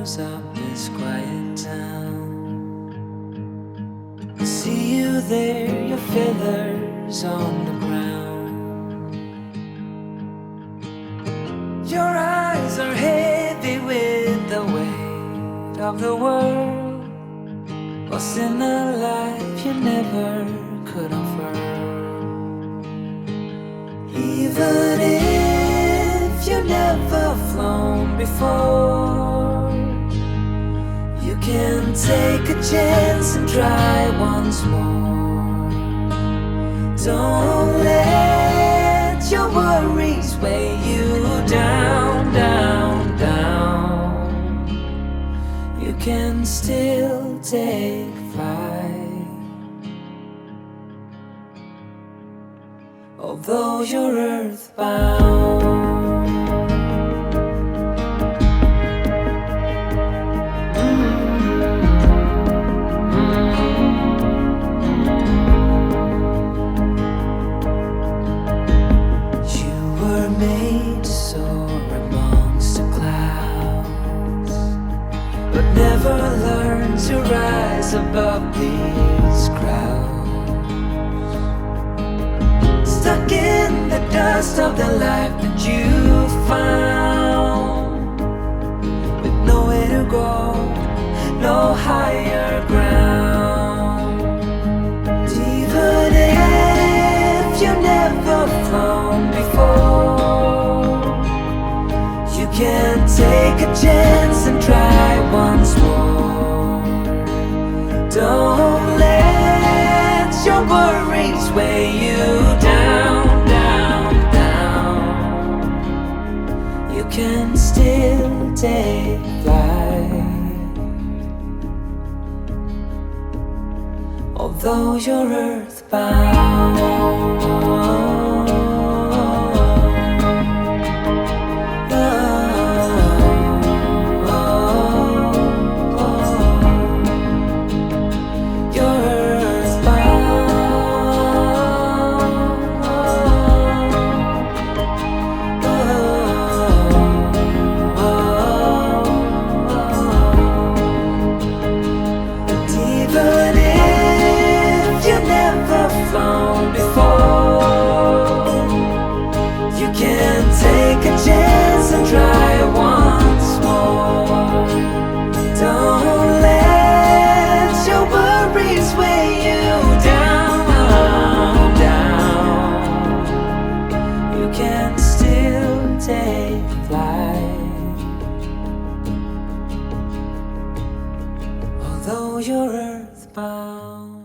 corners of this quiet town. I see you there, your feathers on the ground. Your eyes are heavy with the weight of the world. What's in a life you never could offer? Even if you never flown before, you can take a chance and try once more. Don't let your worries weigh you down, down, down. You can still take flight, although you're earthbound. Made to soar amongst the clouds, but never learn to rise above these crowds. Stuck in the dust of the life that you found, with nowhere to go, no higher ground. Even if you never flown before, you can take a chance and try once more. Don't let your worries weigh you down, down, down. You can still take flight, although you're earthbound. Take a chance and try once more. Don't let your worries weigh you down, down. You can still take flight, although you're earthbound.